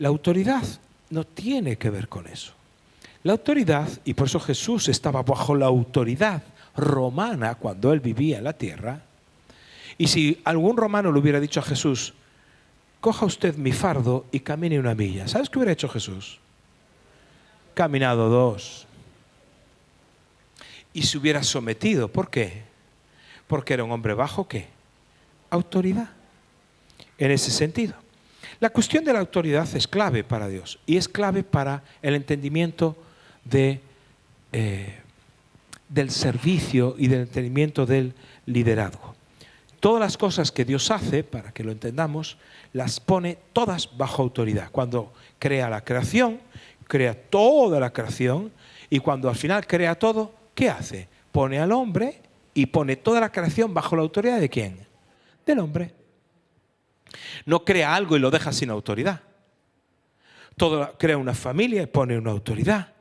La autoridad no tiene que ver con eso. La autoridad, y por eso Jesús estaba bajo la autoridad romana cuando él vivía en la tierra, y si algún romano le hubiera dicho a Jesús, coja usted mi fardo y camine 1 milla, ¿sabes qué hubiera hecho Jesús? Caminado 2. Y se hubiera sometido. ¿Por qué? Porque era un hombre bajo ¿qué? Autoridad. En ese sentido. La cuestión de la autoridad es clave para Dios y es clave para el entendimiento del servicio y del entendimiento del liderazgo. Todas las cosas que Dios hace, para que lo entendamos, las pone todas bajo autoridad. Cuando crea la creación, crea toda la creación, y cuando al final crea todo, ¿qué hace? Pone al hombre y pone toda la creación bajo la autoridad ¿de quién? Del hombre. No crea algo y lo deja sin autoridad. Crea una familia y pone una autoridad.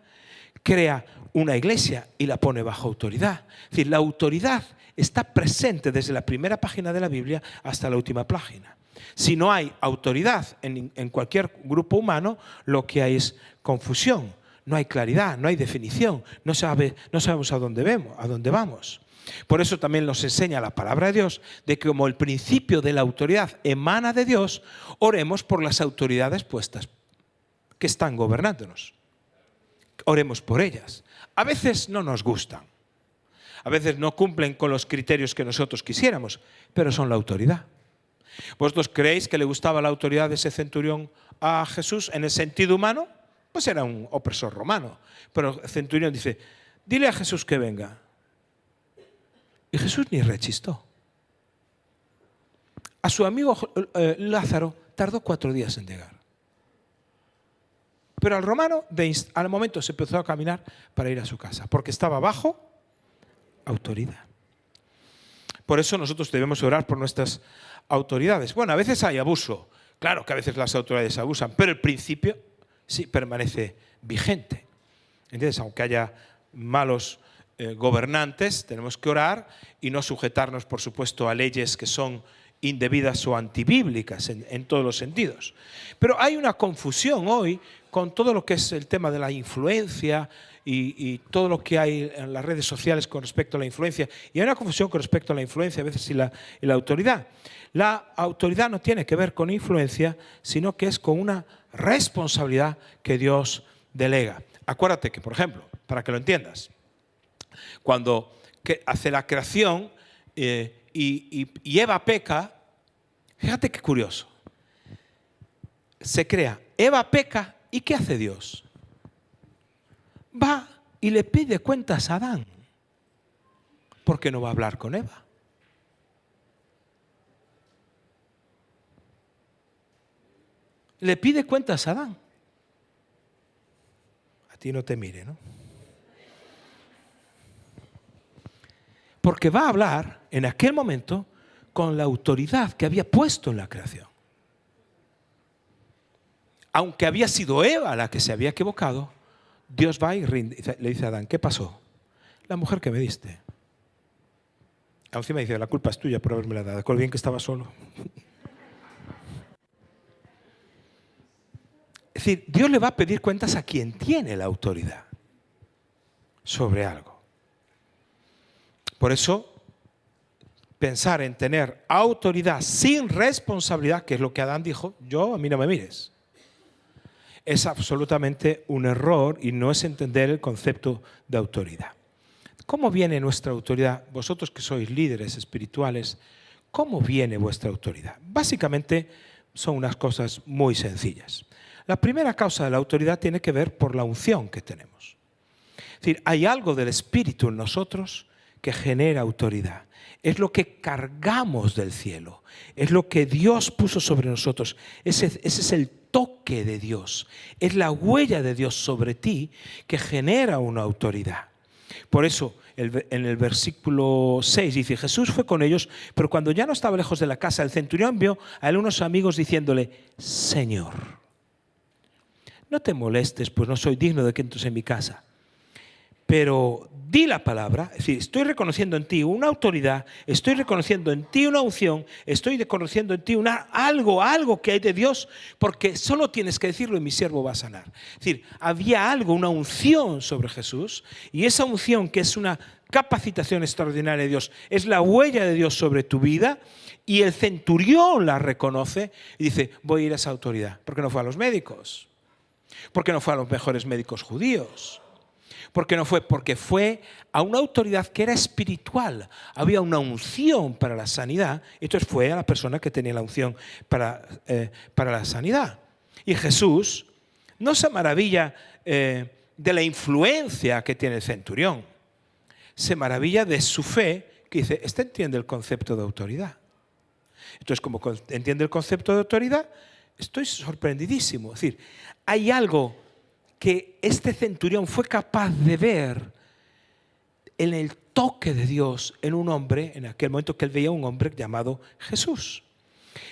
Crea una iglesia y la pone bajo autoridad. Es decir, la autoridad está presente desde la primera página de la Biblia hasta la última página. Si no hay autoridad en cualquier grupo humano, lo que hay es confusión. No hay claridad, no hay definición, no sabemos a dónde vamos. Por eso también nos enseña la palabra de Dios de que como el principio de la autoridad emana de Dios, oremos por las autoridades puestas que están gobernándonos. Oremos por ellas. A veces no nos gustan, a veces no cumplen con los criterios que nosotros quisiéramos, pero son la autoridad. ¿Vosotros creéis que le gustaba la autoridad de ese centurión a Jesús en el sentido humano? Pues era un opresor romano. Pero el centurión dice, dile a Jesús que venga. Y Jesús ni rechistó. A su amigo Lázaro tardó 4 días en llegar. Pero al romano al momento se empezó a caminar para ir a su casa, porque estaba bajo autoridad. Por eso nosotros debemos orar por nuestras autoridades. Bueno, a veces hay abuso. Claro que a veces las autoridades abusan, pero el principio sí permanece vigente. ¿Entiendes? Aunque haya malos gobernantes, tenemos que orar y no sujetarnos, por supuesto, a leyes que son indebidas o antibíblicas en todos los sentidos. Pero hay una confusión hoy con todo lo que es el tema de la influencia y todo lo que hay en las redes sociales con respecto a la influencia. Y hay una confusión con respecto a la influencia a veces y la autoridad. La autoridad no tiene que ver con influencia, sino que es con una responsabilidad que Dios delega. Acuérdate que, por ejemplo, para que lo entiendas, cuando hace la creación y Eva peca, fíjate qué curioso. Se crea, Eva peca, ¿y qué hace Dios? Va y le pide cuentas a Adán. ¿Por qué no va a hablar con Eva? Le pide cuentas a Adán. A ti no te mire, ¿no? Porque va a hablar en aquel momento con la autoridad que había puesto en la creación. Aunque había sido Eva la que se había equivocado, Dios va y le dice a Adán, ¿qué pasó? La mujer que me diste. Encima dice, la culpa es tuya por haberme la dado, con bien que estaba solo. Es decir, Dios le va a pedir cuentas a quien tiene la autoridad sobre algo. Por eso, pensar en tener autoridad sin responsabilidad, que es lo que Adán dijo, a mí no me mires, es absolutamente un error y no es entender el concepto de autoridad. ¿Cómo viene nuestra autoridad? Vosotros que sois líderes espirituales, ¿cómo viene vuestra autoridad? Básicamente son unas cosas muy sencillas. La primera causa de la autoridad tiene que ver por la unción que tenemos. Es decir, hay algo del Espíritu en nosotros que genera autoridad. Es lo que cargamos del cielo. Es lo que Dios puso sobre nosotros. Ese es el toque de Dios. Es la huella de Dios sobre ti que genera una autoridad. Por eso en el versículo 6 dice, Jesús fue con ellos, pero cuando ya no estaba lejos de la casa, el centurión vio a él unos amigos diciéndole, Señor, no te molestes, pues no soy digno de que entres en mi casa. pero di la palabra, es decir, estoy reconociendo en ti una autoridad, estoy reconociendo en ti una unción, estoy reconociendo en ti algo que hay de Dios, porque solo tienes que decirlo y mi siervo va a sanar. Es decir, había algo, una unción sobre Jesús, y esa unción, que es una capacitación extraordinaria de Dios, es la huella de Dios sobre tu vida, y el centurión la reconoce y dice, voy a ir a esa autoridad. ¿Por qué no fue a los médicos? ¿Por qué no fue a los mejores médicos judíos? ¿Por qué no fue? Porque fue a una autoridad que era espiritual. Había una unción para la sanidad. Entonces fue a la persona que tenía la unción para la sanidad. Y Jesús no se maravilla de la influencia que tiene el centurión. Se maravilla de su fe, que dice, este entiende el concepto de autoridad. Entonces, como entiende el concepto de autoridad, estoy sorprendidísimo. Es decir, hay algo que este centurión fue capaz de ver en el toque de Dios en un hombre, en aquel momento que él veía un hombre llamado Jesús.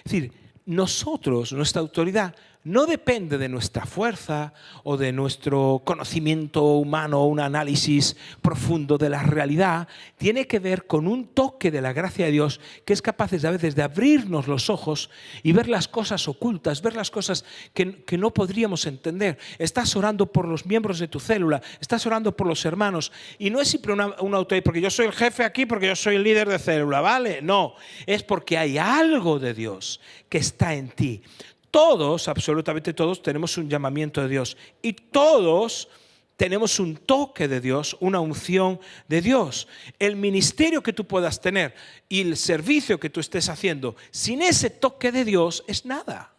Es decir, nosotros, nuestra autoridad, no depende de nuestra fuerza o de nuestro conocimiento humano, un análisis profundo de la realidad. Tiene que ver con un toque de la gracia de Dios que es capaz a veces de abrirnos los ojos y ver las cosas ocultas, ver las cosas que no podríamos entender. Estás orando por los miembros de tu célula, estás orando por los hermanos, y no es siempre una autoridad porque yo soy el jefe aquí, porque yo soy el líder de célula, ¿vale? No, es porque hay algo de Dios que está en ti. Todos, absolutamente todos, tenemos un llamamiento de Dios, y todos tenemos un toque de Dios, una unción de Dios. El ministerio que tú puedas tener y el servicio que tú estés haciendo sin ese toque de Dios es nada.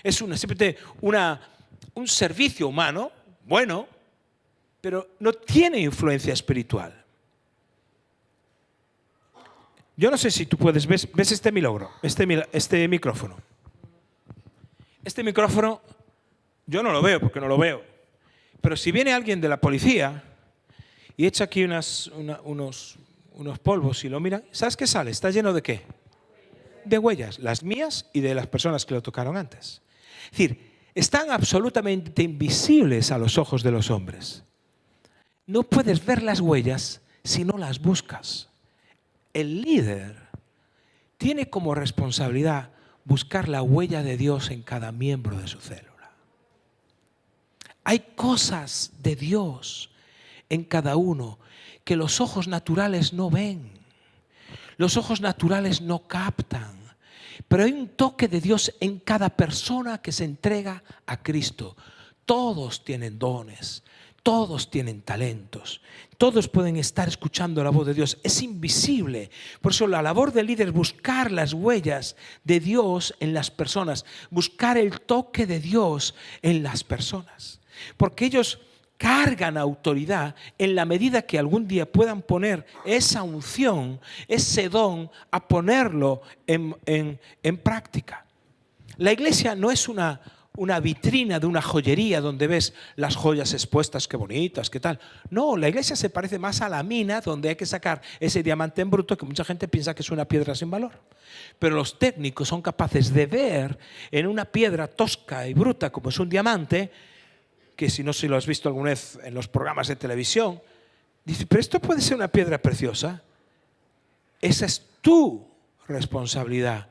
Es simplemente un servicio humano, bueno, pero no tiene influencia espiritual. Yo no sé si tú puedes, ¿ves este milagro? Este micrófono. Este micrófono yo no lo veo porque no lo veo. Pero si viene alguien de la policía y echa aquí unos polvos y lo mira, ¿sabes qué sale? ¿Está lleno de qué? De huellas, las mías y de las personas que lo tocaron antes. Es decir, están absolutamente invisibles a los ojos de los hombres. No puedes ver las huellas si no las buscas. El líder tiene como responsabilidad buscar la huella de Dios en cada miembro de su célula. Hay cosas de Dios en cada uno que los ojos naturales no ven. Los ojos naturales no captan. Pero hay un toque de Dios en cada persona que se entrega a Cristo. Todos tienen dones. Todos tienen talentos, todos pueden estar escuchando la voz de Dios, es invisible. Por eso la labor del líder es buscar las huellas de Dios en las personas, buscar el toque de Dios en las personas, porque ellos cargan autoridad en la medida que algún día puedan poner esa unción, ese don, a ponerlo en práctica. La iglesia no es una vitrina de una joyería donde ves las joyas expuestas, qué bonitas, qué tal. No, la iglesia se parece más a la mina donde hay que sacar ese diamante en bruto que mucha gente piensa que es una piedra sin valor. Pero los técnicos son capaces de ver en una piedra tosca y bruta como es un diamante, que si no sé si lo has visto alguna vez en los programas de televisión, dice, pero esto puede ser una piedra preciosa. Esa es tu responsabilidad,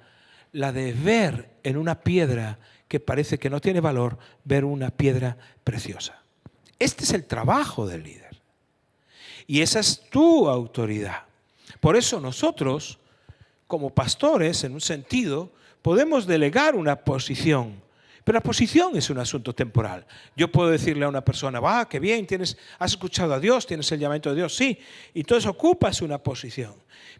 la de ver en una piedra que parece que no tiene valor, ver una piedra preciosa. Este es el trabajo del líder. Y esa es tu autoridad. Por eso nosotros, como pastores, en un sentido, podemos delegar una posición. Pero la posición es un asunto temporal. Yo puedo decirle a una persona, qué bien, has escuchado a Dios, tienes el llamamiento de Dios, sí. Y entonces ocupas una posición.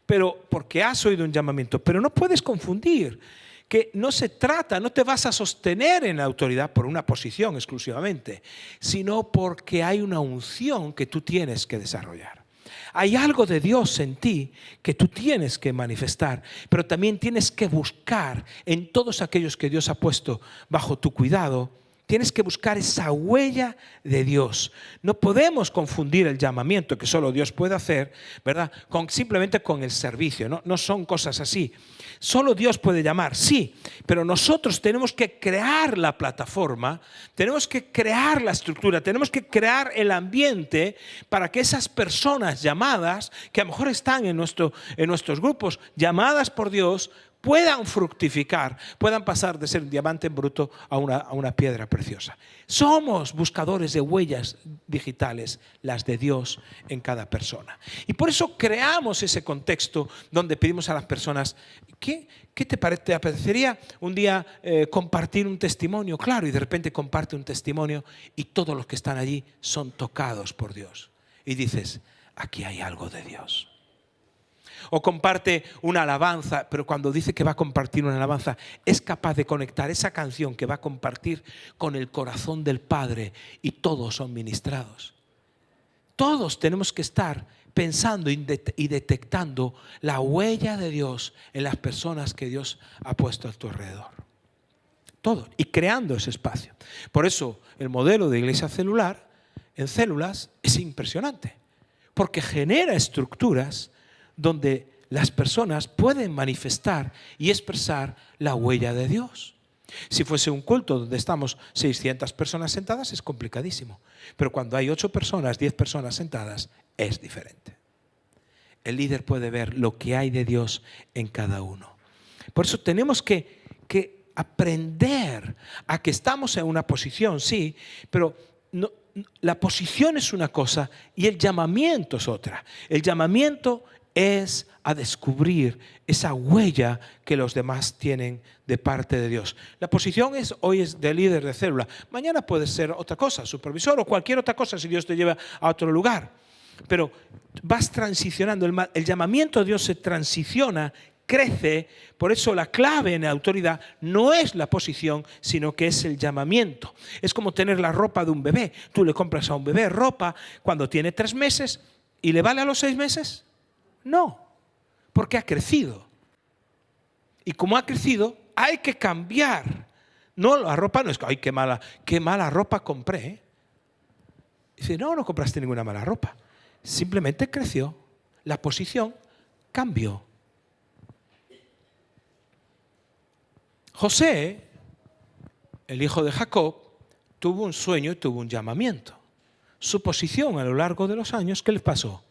Pero porque has oído un llamamiento. Pero no puedes confundir que no se trata, no te vas a sostener en la autoridad por una posición exclusivamente, sino porque hay una unción que tú tienes que desarrollar. Hay algo de Dios en ti que tú tienes que manifestar, pero también tienes que buscar en todos aquellos que Dios ha puesto bajo tu cuidado, Tienes que buscar esa huella de Dios. No podemos confundir el llamamiento que solo Dios puede hacer, ¿verdad?, simplemente con el servicio. No son cosas así. Solo Dios puede llamar, sí, pero nosotros tenemos que crear la plataforma, tenemos que crear la estructura, tenemos que crear el ambiente para que esas personas llamadas, que a lo mejor están en nuestros grupos, llamadas por Dios, puedan fructificar, puedan pasar de ser un diamante en bruto a una piedra preciosa. Somos buscadores de huellas digitales, las de Dios en cada persona. Y por eso creamos ese contexto donde pedimos a las personas, ¿qué te parece? ¿Te apetecería un día compartir un testimonio? Claro, y de repente comparte un testimonio y todos los que están allí son tocados por Dios. Y dices, aquí hay algo de Dios. O comparte una alabanza, pero cuando dice que va a compartir una alabanza, es capaz de conectar esa canción que va a compartir con el corazón del Padre y todos son ministrados. Todos tenemos que estar pensando y detectando la huella de Dios en las personas que Dios ha puesto a tu alrededor. Todo, y creando ese espacio. Por eso el modelo de iglesia celular en células es impresionante, porque genera estructuras donde las personas pueden manifestar y expresar la huella de Dios. Si fuese un culto donde estamos 600 personas sentadas es complicadísimo, pero cuando hay 8 personas, 10 personas sentadas es diferente. El líder puede ver lo que hay de Dios en cada uno. Por eso tenemos que aprender a que estamos en una posición, sí, pero no, la posición es una cosa y el llamamiento es otra. El llamamiento es a descubrir esa huella que los demás tienen de parte de Dios. La posición hoy es de líder de célula. Mañana puede ser otra cosa, supervisor o cualquier otra cosa si Dios te lleva a otro lugar. Pero vas transicionando. El llamamiento de Dios se transiciona, crece. Por eso la clave en la autoridad no es la posición, sino que es el llamamiento. Es como tener la ropa de un bebé. Tú le compras a un bebé ropa cuando tiene 3 meses y le vale a los 6 meses. No, porque ha crecido. Y como ha crecido, hay que cambiar. No, la ropa no es que, ay, qué mala ropa compré. Dice, no compraste ninguna mala ropa. Simplemente creció. La posición cambió. José, el hijo de Jacob, tuvo un sueño y tuvo un llamamiento. Su posición a lo largo de los años, ¿qué le pasó?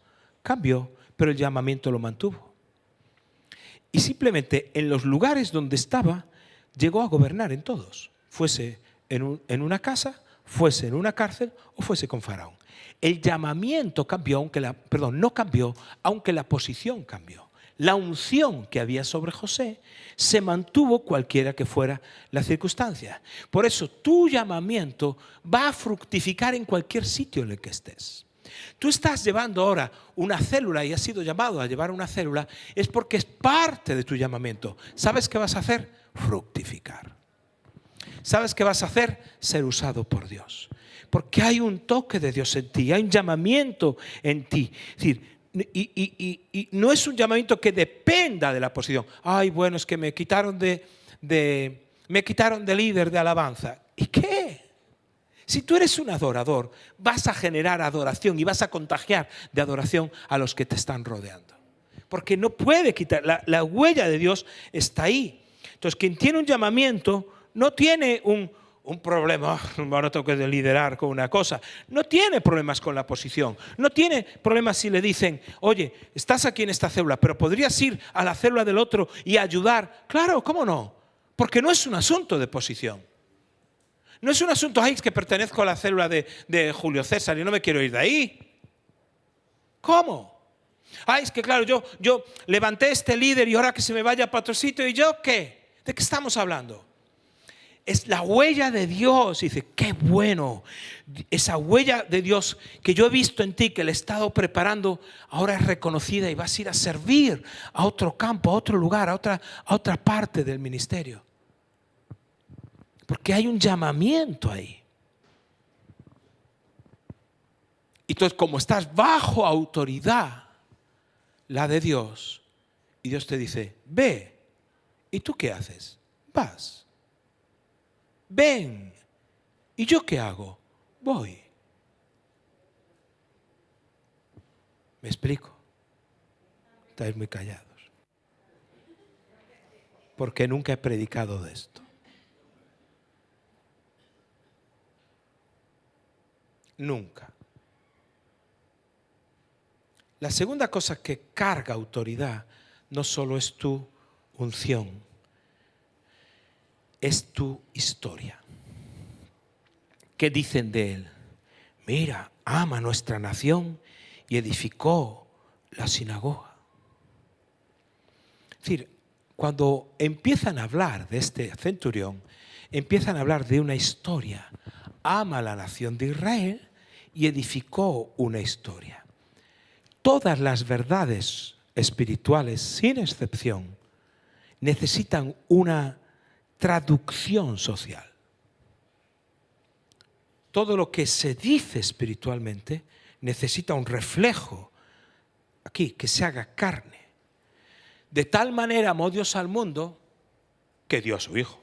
Cambió. Pero el llamamiento lo mantuvo. Y simplemente en los lugares donde estaba, llegó a gobernar en todos. Fuese en una casa, fuese en una cárcel o fuese con Faraón. El llamamiento cambió, no cambió, aunque la posición cambió. La unción que había sobre José se mantuvo cualquiera que fuera la circunstancia. Por eso tu llamamiento va a fructificar en cualquier sitio en el que estés. Tú estás llevando ahora una célula y has sido llamado a llevar una célula, es porque es parte de tu llamamiento. ¿Sabes qué vas a hacer? Fructificar. ¿Sabes qué vas a hacer? Ser usado por Dios. Porque hay un toque de Dios en ti, hay un llamamiento en ti. Es decir, y no es un llamamiento que dependa de la posición. Ay, bueno, es que me quitaron de líder de alabanza. ¿Y qué? Si tú eres un adorador, vas a generar adoración y vas a contagiar de adoración a los que te están rodeando. Porque no puede quitar, la huella de Dios está ahí. Entonces, quien tiene un llamamiento no tiene un problema, ahora tengo que liderar con una cosa. No tiene problemas con la posición. No tiene problemas si le dicen, oye, estás aquí en esta célula, pero podrías ir a la célula del otro y ayudar. Claro, ¿cómo no? Porque no es un asunto de posición. No es un asunto, ay, es que pertenezco a la célula de Julio César y no me quiero ir de ahí. ¿Cómo? Ay, es que claro, yo levanté este líder y ahora que se me vaya para otro sitio, ¿y yo qué? ¿De qué estamos hablando? Es la huella de Dios. Y dice, qué bueno. Esa huella de Dios que yo he visto en ti, que le he estado preparando, ahora es reconocida y vas a ir a servir a otro campo, a otro lugar, a otra parte del ministerio. Porque hay un llamamiento ahí. Entonces, como estás bajo autoridad, la de Dios, y Dios te dice, ve, ¿y tú qué haces? Vas. Ven. ¿Y yo qué hago? Voy. ¿Me explico? Estáis muy callados. Porque nunca he predicado de esto. Nunca. La segunda cosa que carga autoridad no solo es tu unción, es tu historia. ¿Qué dicen de él? Mira, ama nuestra nación y edificó la sinagoga. Es decir, cuando empiezan a hablar de este centurión, empiezan a hablar de una historia. Ama la nación de Israel y edificó una historia. Todas las verdades espirituales, sin excepción, necesitan una traducción social. Todo lo que se dice espiritualmente necesita un reflejo aquí, que se haga carne. De tal manera amó Dios al mundo que dio a su Hijo.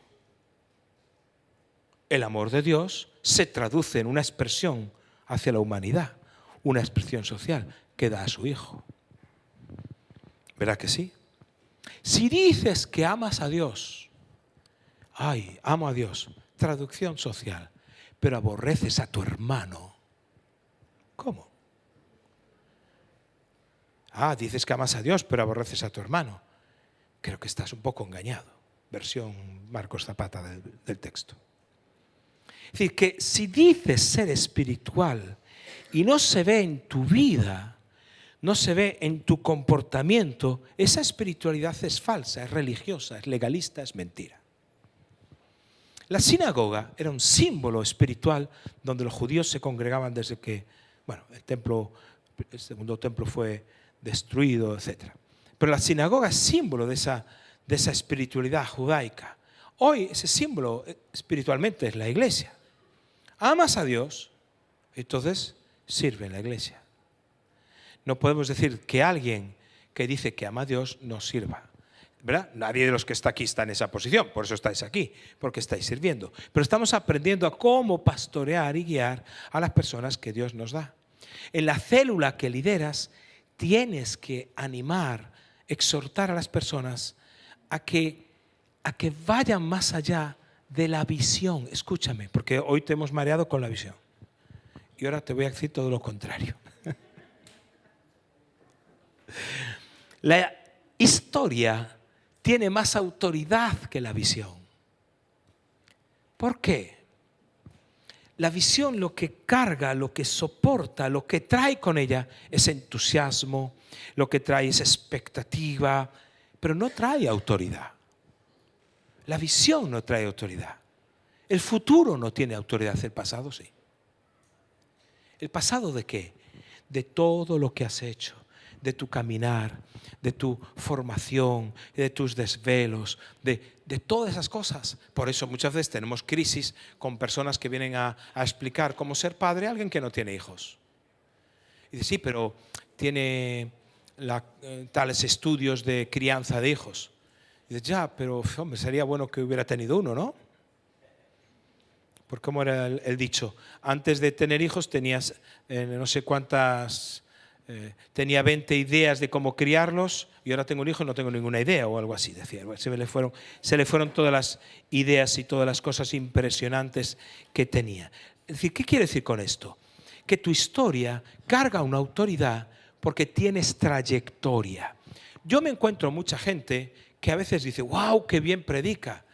El amor de Dios se traduce en una expresión hacia la humanidad, una expresión social que da a su Hijo. ¿Verdad que sí? Si dices que amas a Dios, amo a Dios, traducción social, pero aborreces a tu hermano, ¿cómo? Dices que amas a Dios, pero aborreces a tu hermano. Creo que estás un poco engañado. Versión Marcos Zapata del texto. Es decir, que si dices ser espiritual y no se ve en tu vida, no se ve en tu comportamiento, esa espiritualidad es falsa, es religiosa, es legalista, es mentira. La sinagoga era un símbolo espiritual donde los judíos se congregaban desde que, el segundo templo fue destruido, etc. Pero la sinagoga es símbolo de esa espiritualidad judaica. Hoy ese símbolo espiritualmente es la iglesia. Amas a Dios, entonces sirve en la iglesia. No podemos decir que alguien que dice que ama a Dios no sirva. ¿Verdad? Nadie de los que está aquí está en esa posición, por eso estáis aquí, porque estáis sirviendo. Pero estamos aprendiendo a cómo pastorear y guiar a las personas que Dios nos da. En la célula que lideras, tienes que animar, exhortar a las personas a que vayan más allá de la visión. Escúchame, porque hoy te hemos mareado con la visión. Y ahora te voy a decir todo lo contrario. La historia tiene más autoridad que la visión. ¿Por qué? La visión lo que carga, lo que soporta, lo que trae con ella es entusiasmo, lo que trae es expectativa, pero no trae autoridad. La visión no trae autoridad. El futuro no tiene autoridad, el pasado sí. ¿El pasado de qué? De todo lo que has hecho, de tu caminar, de tu formación, de tus desvelos, de todas esas cosas. Por eso muchas veces tenemos crisis con personas que vienen a explicar cómo ser padre a alguien que no tiene hijos. Y dice, sí, pero tiene tales estudios de crianza de hijos. Y dice, ya, pero hombre, sería bueno que hubiera tenido uno, ¿no? Por cómo era el dicho. Antes de tener hijos tenías no sé cuántas... tenía 20 ideas de cómo criarlos y ahora tengo un hijo y no tengo ninguna idea o algo así, decía. Se le fueron todas las ideas y todas las cosas impresionantes que tenía. Es decir, ¿qué quiere decir con esto? Que tu historia carga una autoridad porque tienes trayectoria. Yo me encuentro mucha gente que a veces dice, wow, qué bien predica.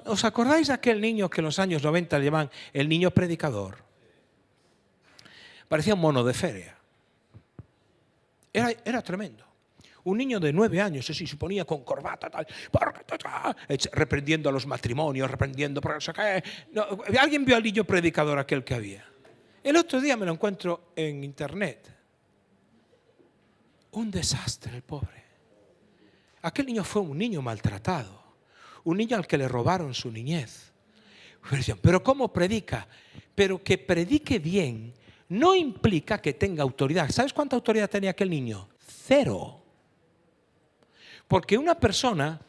¿Os acordáis de aquel niño que en los años 90 le llamaban el niño predicador? Parecía un mono de feria. Era tremendo. Un niño de 9 años, así, se ponía con corbata, tal, reprendiendo a los matrimonios, reprendiendo por eso que... No, ¿alguien vio al niño predicador aquel que había? El otro día me lo encuentro en internet. Un desastre el pobre. Aquel niño fue un niño maltratado. Un niño al que le robaron su niñez. Pero ¿cómo predica? Pero que predique bien no implica que tenga autoridad. ¿Sabes cuánta autoridad tenía aquel niño? 0. Porque una persona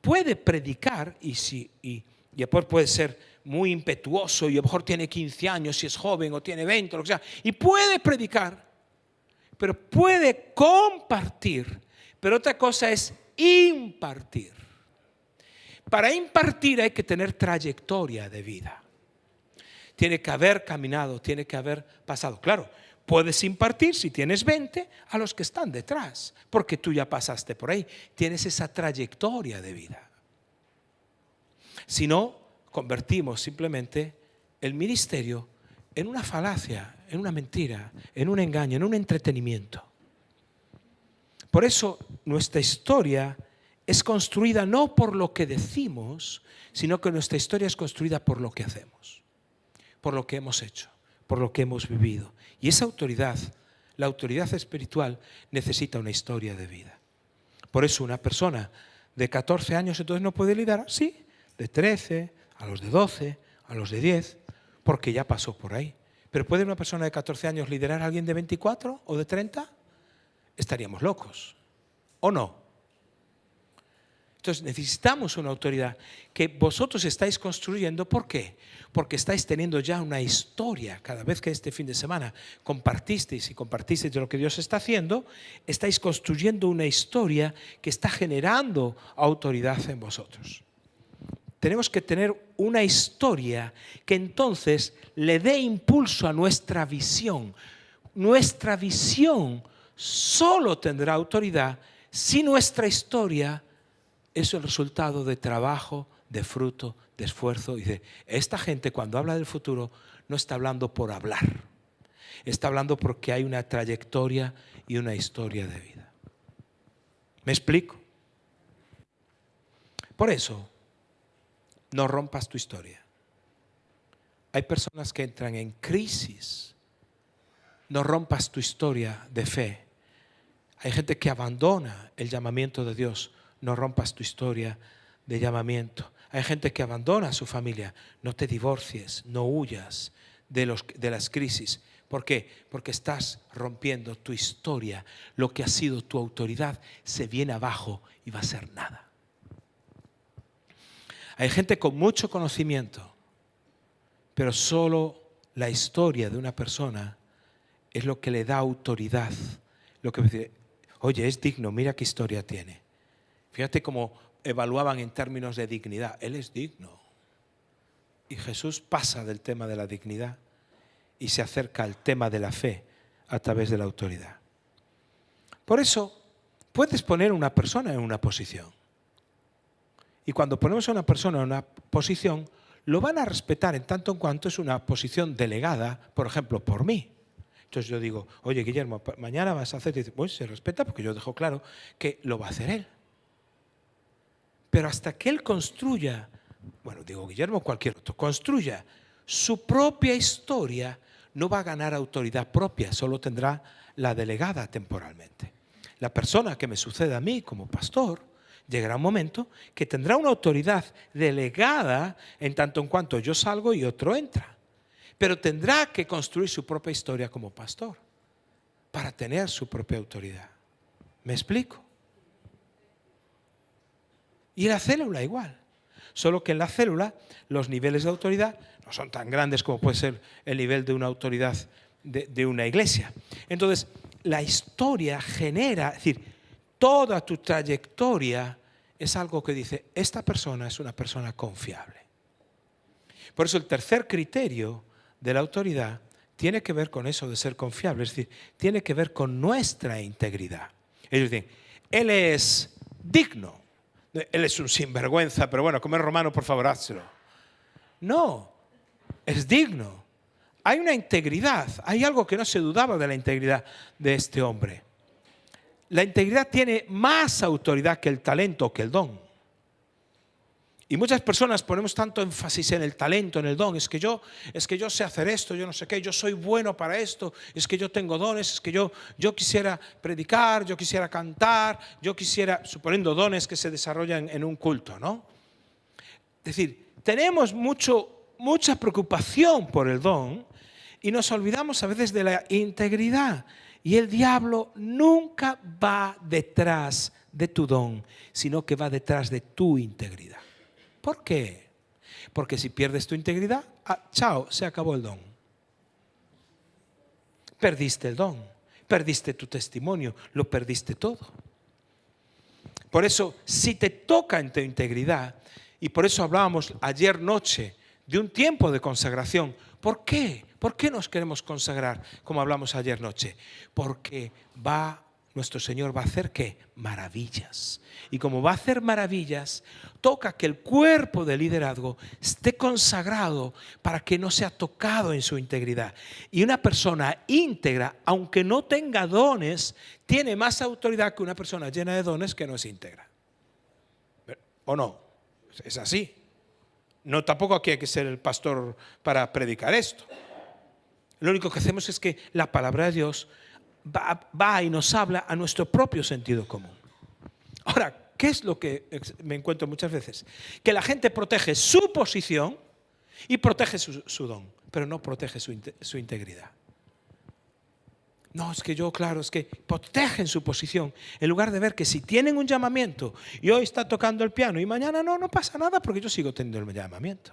puede predicar y después puede ser muy impetuoso y a lo mejor tiene 15 años, si es joven, o tiene 20, o lo que sea, y puede predicar, pero puede compartir. Pero otra cosa es impartir. Para impartir hay que tener trayectoria de vida. Tiene que haber caminado, tiene que haber pasado. Claro, puedes impartir si tienes 20 a los que están detrás, porque tú ya pasaste por ahí, tienes esa trayectoria de vida. Si no, convertimos simplemente el ministerio en una falacia, en una mentira, en un engaño, en un entretenimiento. Por eso nuestra historia es construida no por lo que decimos, sino que nuestra historia es construida por lo que hacemos, por lo que hemos hecho, por lo que hemos vivido. Y esa autoridad, la autoridad espiritual, necesita una historia de vida. Por eso una persona de 14 años entonces no puede liderar, sí, de 13, a los de 12, a los de 10, porque ya pasó por ahí. Pero ¿puede una persona de 14 años liderar a alguien de 24 o de 30? Estaríamos locos, ¿o no? Entonces necesitamos una autoridad que vosotros estáis construyendo. ¿Por qué? Porque estáis teniendo ya una historia. Cada vez que este fin de semana compartisteis de lo que Dios está haciendo, estáis construyendo una historia que está generando autoridad en vosotros. Tenemos que tener una historia que entonces le dé impulso a nuestra visión. Nuestra visión solo tendrá autoridad si nuestra historia es el resultado de trabajo, de fruto, de esfuerzo. Y esta gente, cuando habla del futuro, no está hablando por hablar. Está hablando porque hay una trayectoria y una historia de vida. ¿Me explico? Por eso, no rompas tu historia. Hay personas que entran en crisis. No rompas tu historia de fe. Hay gente que abandona el llamamiento de Dios. No rompas tu historia de llamamiento. Hay gente que abandona a su familia. No te divorcies, no huyas de las crisis. ¿Por qué? Porque estás rompiendo tu historia. Lo que ha sido tu autoridad se viene abajo y va a ser nada. Hay gente con mucho conocimiento, pero solo la historia de una persona es lo que le da autoridad. Lo que dice, oye, es digno, mira qué historia tiene. Fíjate cómo evaluaban en términos de dignidad. Él es digno. Y Jesús pasa del tema de la dignidad y se acerca al tema de la fe a través de la autoridad. Por eso, puedes poner a una persona en una posición. Y cuando ponemos a una persona en una posición, lo van a respetar en tanto en cuanto es una posición delegada, por ejemplo, por mí. Entonces yo digo, oye, Guillermo, mañana vas a hacer, y dice, pues se respeta porque yo dejo claro que lo va a hacer él. Pero hasta que él construya, bueno, digo Guillermo, cualquier otro, construya su propia historia, no va a ganar autoridad propia, solo tendrá la delegada temporalmente. La persona que me sucede a mí como pastor, llegará un momento que tendrá una autoridad delegada en tanto en cuanto yo salgo y otro entra. Pero tendrá que construir su propia historia como pastor para tener su propia autoridad. ¿Me explico? Y la célula igual. Solo que en la célula los niveles de autoridad no son tan grandes como puede ser el nivel de una autoridad de una iglesia. Entonces, la historia genera, es decir, toda tu trayectoria es algo que dice, esta persona es una persona confiable. Por eso el tercer criterio de la autoridad tiene que ver con eso de ser confiable, es decir, tiene que ver con nuestra integridad. Ellos dicen, él es digno, él es un sinvergüenza, pero bueno, como es romano, por favor, házelo. No, es digno. Hay una integridad, hay algo que no se dudaba de la integridad de este hombre. La integridad tiene más autoridad que el talento, que el don. Y muchas personas ponemos tanto énfasis en el talento, en el don. Es que yo sé hacer esto, yo no sé qué, yo soy bueno para esto, es que yo tengo dones, es que yo quisiera predicar, yo quisiera cantar, yo quisiera, suponiendo dones que se desarrollan en un culto, ¿no? Es decir, tenemos mucha preocupación por el don y nos olvidamos a veces de la integridad. Y el diablo nunca va detrás de tu don, sino que va detrás de tu integridad. ¿Por qué? Porque si pierdes tu integridad, chao, se acabó el don. Perdiste el don, perdiste tu testimonio, lo perdiste todo. Por eso, si te toca en tu integridad, y por eso hablábamos ayer noche de un tiempo de consagración. ¿Por qué? ¿Por qué nos queremos consagrar como hablamos ayer noche? Porque nuestro Señor va a hacer ¿qué? Maravillas. Y como va a hacer maravillas, toca que el cuerpo de liderazgo esté consagrado para que no sea tocado en su integridad. Y una persona íntegra, aunque no tenga dones, tiene más autoridad que una persona llena de dones que no es íntegra. ¿O no? Es así. No, tampoco aquí hay que ser el pastor para predicar esto. Lo único que hacemos es que la palabra de Dios va y nos habla a nuestro propio sentido común. Ahora, ¿qué es lo que me encuentro muchas veces? Que la gente protege su posición y protege su don, pero no protege su integridad. No, es que es que protegen su posición en lugar de ver que si tienen un llamamiento y hoy está tocando el piano y mañana no pasa nada porque yo sigo teniendo el llamamiento.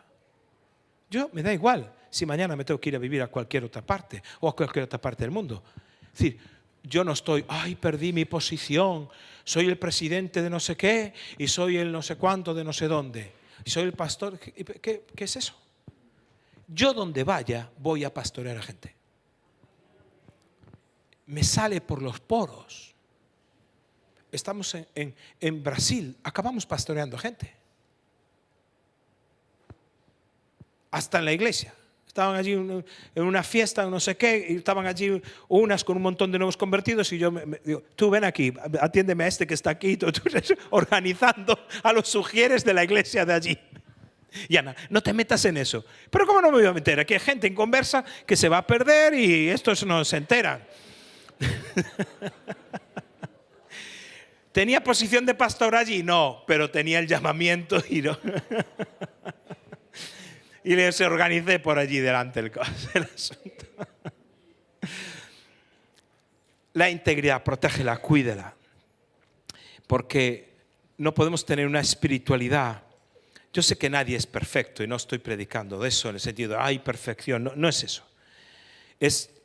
Me da igual si mañana me tengo que ir a vivir a cualquier otra parte o a cualquier otra parte del mundo. Es decir, yo no estoy, perdí mi posición, soy el presidente de no sé qué y soy el no sé cuánto de no sé dónde y soy el pastor. ¿Qué es eso? Yo donde vaya voy a pastorear a gente. Me sale por los poros. Estamos en Brasil, acabamos pastoreando gente. Hasta en la iglesia. Estaban allí en una fiesta, no sé qué, y estaban allí unas con un montón de nuevos convertidos y yo me digo, tú ven aquí, atiéndeme a este que está aquí, tú organizando a los sugieres de la iglesia de allí. Y Ana, no te metas en eso. Pero ¿cómo no me voy a meter? Aquí hay gente en conversa que se va a perder y estos no se enteran. ¿Tenía posición de pastor allí? No, pero tenía el llamamiento y no. Y les organicé por allí delante el asunto. La integridad, protégela, cuídela. Porque no podemos tener una espiritualidad. Yo sé que nadie es perfecto y no estoy predicando de eso en el sentido de hay perfección. No es eso.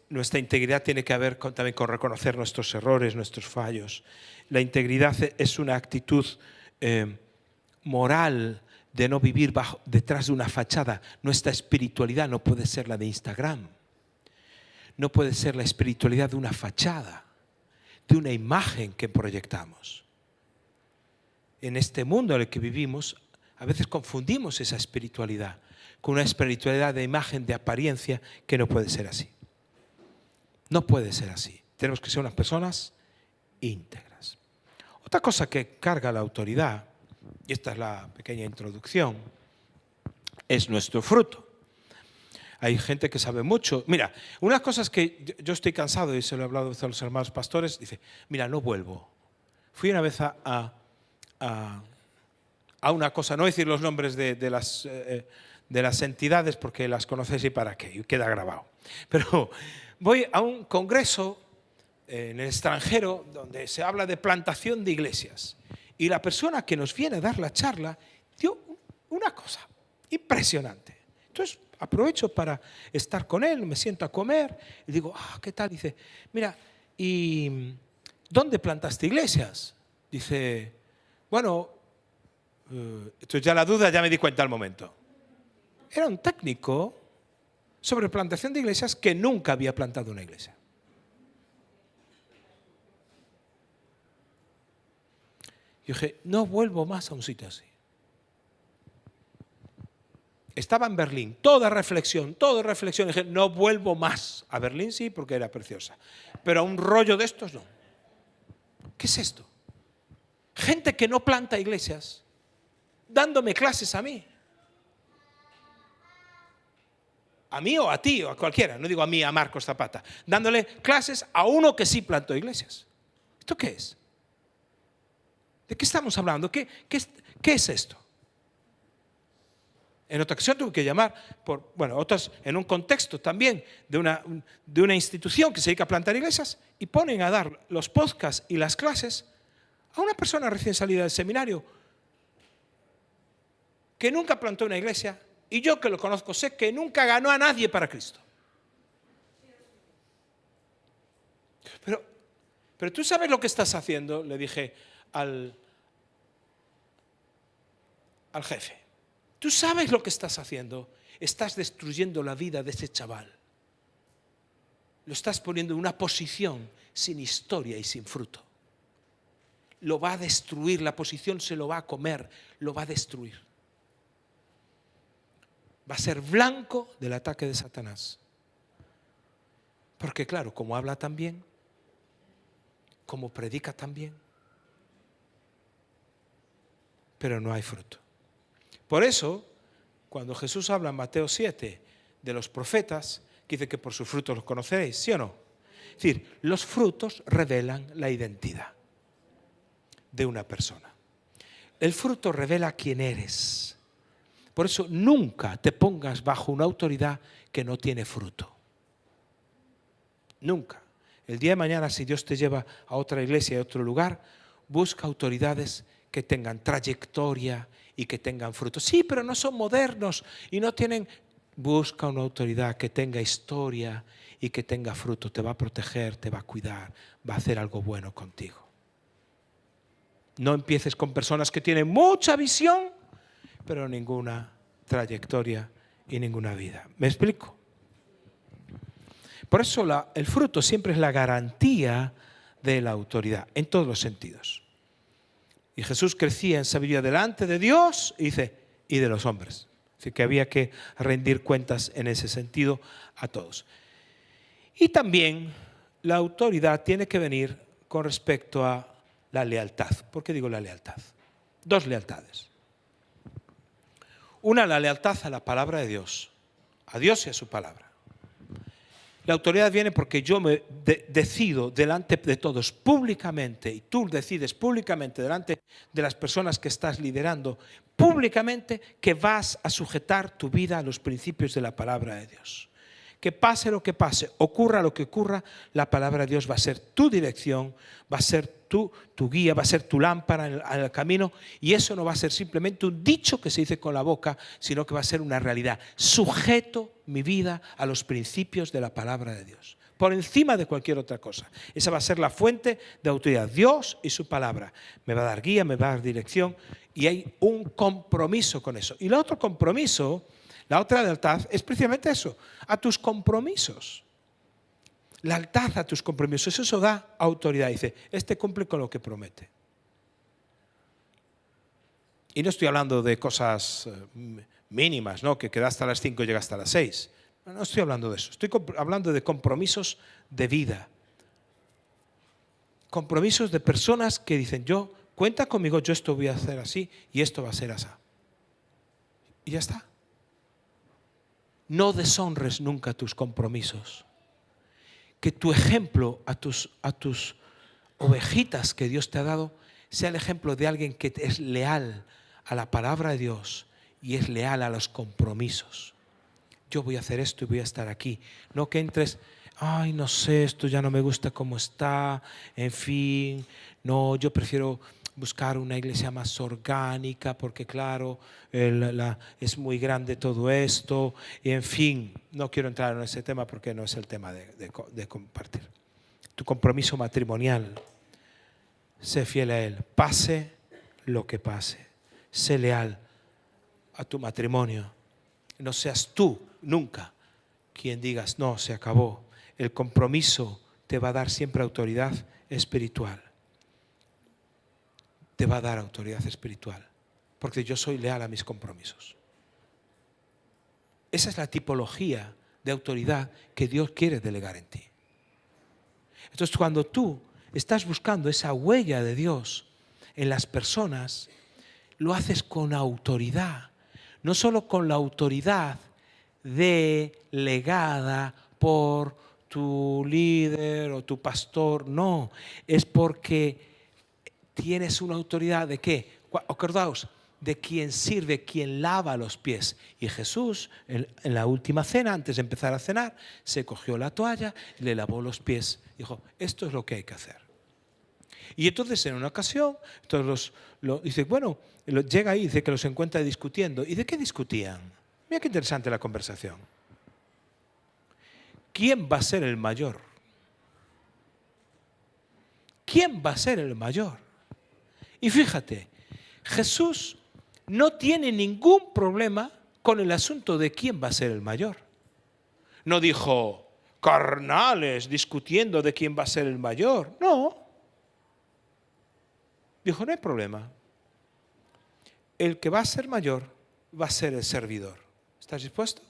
Nuestra integridad tiene que ver también con reconocer nuestros errores, nuestros fallos. La integridad es una actitud moral de no vivir detrás de una fachada. Nuestra espiritualidad no puede ser la de Instagram. No puede ser la espiritualidad de una fachada, de una imagen que proyectamos. En este mundo en el que vivimos, a veces confundimos esa espiritualidad con una espiritualidad de imagen, de apariencia, que no puede ser así. No puede ser así. Tenemos que ser unas personas íntegras. Otra cosa que carga la autoridad, y esta es la pequeña introducción, es nuestro fruto. Hay gente que sabe mucho. Mira, unas cosas que yo estoy cansado, y se lo he hablado a los hermanos pastores, dice, mira, no vuelvo. Fui una vez a una cosa, no voy a decir los nombres de las entidades porque las conocéis y para qué, y queda grabado. Pero voy a un congreso en el extranjero donde se habla de plantación de iglesias. Y la persona que nos viene a dar la charla dio una cosa impresionante. Entonces aprovecho para estar con él, me siento a comer y digo, ¿qué tal? Dice, mira, ¿y dónde plantaste iglesias? Dice, bueno, entonces ya la duda ya me di cuenta al momento. Era un técnico sobre plantación de iglesias que nunca había plantado una iglesia. Yo dije, no vuelvo más a un sitio así. Estaba en Berlín, toda reflexión. Dije, no vuelvo más. A Berlín sí, porque era preciosa. Pero a un rollo de estos no. ¿Qué es esto? Gente que no planta iglesias, dándome clases a mí. A mí o a ti o a cualquiera. No digo a mí, a Marcos Zapata. Dándole clases a uno que sí plantó iglesias. ¿Esto qué es? ¿De qué estamos hablando? ¿Qué es esto? En otra ocasión tuve que llamar, otras en un contexto también de una institución que se dedica a plantar iglesias y ponen a dar los podcasts y las clases a una persona recién salida del seminario que nunca plantó una iglesia Y yo que lo conozco sé que nunca ganó a nadie para Cristo. Pero tú sabes lo que estás haciendo, le dije al jefe. Tú sabes lo que estás haciendo. Estás destruyendo la vida de ese chaval. Lo estás poniendo en una posición sin historia y sin fruto. Lo va a destruir, la posición se lo va a comer, lo va a destruir. Va a ser blanco del ataque de Satanás. Porque claro, como habla tan bien, como predica tan bien, pero no hay fruto. Por eso, cuando Jesús habla en Mateo 7 de los profetas, dice que por sus frutos los conoceréis, ¿sí o no? Es decir, los frutos revelan la identidad de una persona. El fruto revela quién eres. Por eso nunca te pongas bajo una autoridad que no tiene fruto. Nunca. El día de mañana, si Dios te lleva a otra iglesia, a otro lugar, busca autoridades que tengan trayectoria y que tengan fruto. Sí, pero no son modernos y no tienen... Busca una autoridad que tenga historia y que tenga fruto. Te va a proteger, te va a cuidar, va a hacer algo bueno contigo. No empieces con personas que tienen mucha visión, pero ninguna trayectoria y ninguna vida. ¿Me explico? Por eso el fruto siempre es la garantía de la autoridad, en todos los sentidos. Y Jesús crecía en sabiduría delante de Dios, y de los hombres. Así que había que rendir cuentas en ese sentido a todos. Y también la autoridad tiene que venir con respecto a la lealtad. ¿Por qué digo la lealtad? Dos lealtades. Una, la lealtad a la palabra de Dios, a Dios y a su palabra. La autoridad viene porque yo me decido delante de todos públicamente, y tú decides públicamente delante de las personas que estás liderando, públicamente que vas a sujetar tu vida a los principios de la palabra de Dios. Que pase lo que pase, ocurra lo que ocurra, la palabra de Dios va a ser tu dirección, va a ser tu guía, va a ser tu lámpara en el camino, y eso no va a ser simplemente un dicho que se dice con la boca, sino que va a ser una realidad. Sujeto mi vida a los principios de la palabra de Dios, por encima de cualquier otra cosa. Esa va a ser la fuente de autoridad, Dios y su palabra. Me va a dar guía, me va a dar dirección, y hay un compromiso con eso. Y el otro compromiso, la otra lealtad, es precisamente eso, a tus compromisos. Lealtad a tus compromisos, eso da autoridad. Dice, este cumple con lo que promete. Y no estoy hablando de cosas mínimas, ¿no? Que queda hasta las 5 y llega hasta las 6. No estoy hablando de eso. Estoy hablando de compromisos de vida. Compromisos de personas que dicen, yo, cuenta conmigo, yo esto voy a hacer así y esto va a ser así. Y ya está. No deshonres nunca tus compromisos. Que tu ejemplo a tus ovejitas que Dios te ha dado sea el ejemplo de alguien que es leal a la palabra de Dios y es leal a los compromisos. Yo voy a hacer esto y voy a estar aquí. No que entres, ay, no sé, esto ya no me gusta cómo está, en fin, no, yo prefiero buscar una iglesia más orgánica porque claro, es muy grande todo esto, y en fin, no quiero entrar en ese tema porque no es el tema de compartir. Tu compromiso matrimonial, sé fiel a él, pase lo que pase, sé leal a tu matrimonio, no seas tú nunca quien digas, no, se acabó. El compromiso te va a dar siempre autoridad espiritual. Te va a dar autoridad espiritual, porque yo soy leal a mis compromisos. Esa es la tipología de autoridad que Dios quiere delegar en ti. Entonces, cuando tú estás buscando esa huella de Dios en las personas, lo haces con autoridad, no solo con la autoridad delegada por tu líder o tu pastor, no, es porque tienes una autoridad de ¿qué? Acordaos, de quien sirve, quien lava los pies. Y Jesús, en la última cena, antes de empezar a cenar, se cogió la toalla, le lavó los pies. Dijo, esto es lo que hay que hacer. Y entonces en una ocasión, dice, bueno, llega ahí, dice que los encuentra discutiendo. ¿Y de qué discutían? Mira qué interesante la conversación. ¿Quién va a ser el mayor? ¿Quién va a ser el mayor? Y fíjate, Jesús no tiene ningún problema con el asunto de quién va a ser el mayor. No dijo, carnales discutiendo de quién va a ser el mayor. No. Dijo, no hay problema. El que va a ser mayor va a ser el servidor. ¿Estás dispuesto?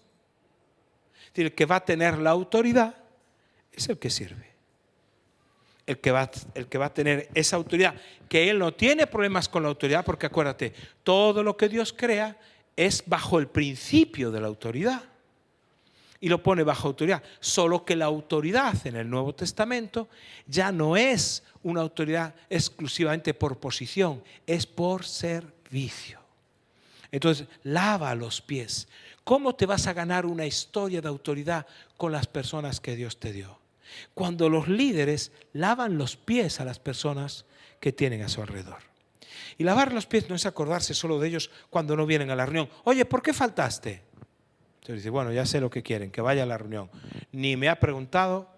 Es decir, el que va a tener la autoridad es el que sirve. El que va a tener esa autoridad, que él no tiene problemas con la autoridad, porque acuérdate, todo lo que Dios crea es bajo el principio de la autoridad. Y lo pone bajo autoridad. Solo que la autoridad en el Nuevo Testamento ya no es una autoridad exclusivamente por posición, es por servicio. Entonces, lava los pies. ¿Cómo te vas a ganar una historia de autoridad con las personas que Dios te dio? Cuando los líderes lavan los pies a las personas que tienen a su alrededor. Y lavar los pies no es acordarse solo de ellos cuando no vienen a la reunión. Oye, ¿por qué faltaste? Entonces dice, bueno, ya sé lo que quieren, que vaya a la reunión. Ni me ha preguntado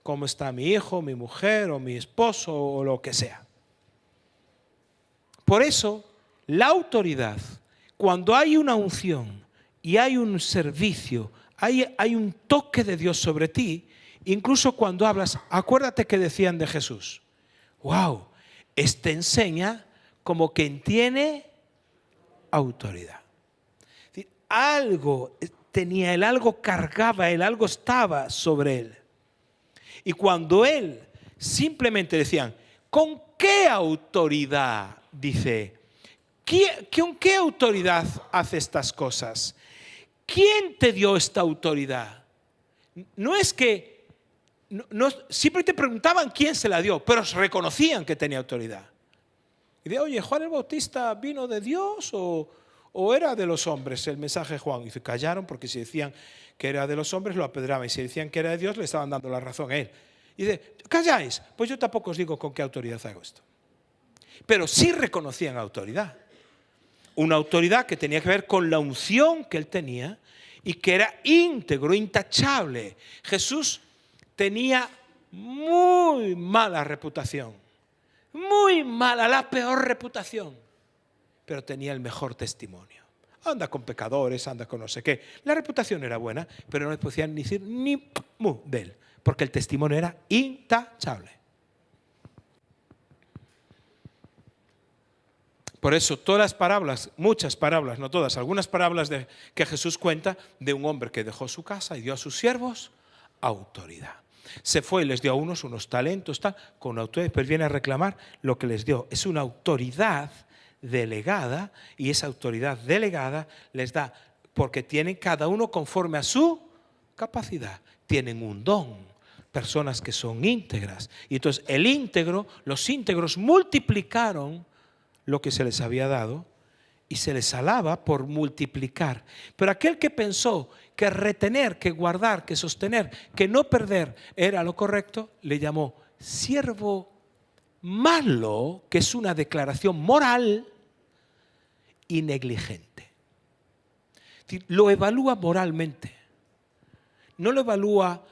cómo está mi hijo, mi mujer o mi esposo o lo que sea. Por eso, la autoridad, cuando hay una unción y hay un servicio, hay un toque de Dios sobre ti, incluso cuando hablas, acuérdate que decían de Jesús, wow, este enseña como quien tiene autoridad. Es decir, algo tenía él, algo cargaba él, algo estaba sobre él. Y cuando él simplemente decían, ¿con qué autoridad? Dice, ¿con qué autoridad hace estas cosas? ¿Quién te dio esta autoridad? No es que, simplemente preguntaban quién se la dio, pero reconocían que tenía autoridad. Y de, oye, ¿Juan el Bautista vino de Dios o era de los hombres el mensaje de Juan? Y se callaron porque si decían que era de los hombres lo apedreaban. Y si decían que era de Dios le estaban dando la razón a él. Y dice, ¿calláis? Pues yo tampoco os digo con qué autoridad hago esto. Pero sí reconocían autoridad. Una autoridad que tenía que ver con la unción que él tenía y que era íntegro, intachable. Jesús tenía muy mala reputación. Muy mala, la peor reputación. Pero tenía el mejor testimonio. Anda con pecadores, anda con no sé qué. La reputación era buena, pero no les podían ni decir ni mu de él, porque el testimonio era intachable. Por eso todas las parábolas, muchas parábolas, no todas, algunas parábolas que Jesús cuenta de un hombre que dejó su casa y dio a sus siervos autoridad. Se fue y les dio a unos talentos, tal, con autoridad, pero viene a reclamar lo que les dio. Es una autoridad delegada y esa autoridad delegada les da, porque tienen cada uno conforme a su capacidad. Tienen un don, personas que son íntegras. Y entonces los íntegros multiplicaron lo que se les había dado y se les alaba por multiplicar. Pero aquel que pensó que retener, que guardar, que sostener, que no perder era lo correcto, le llamó siervo malo, que es una declaración moral y negligente. Lo evalúa moralmente. No lo evalúa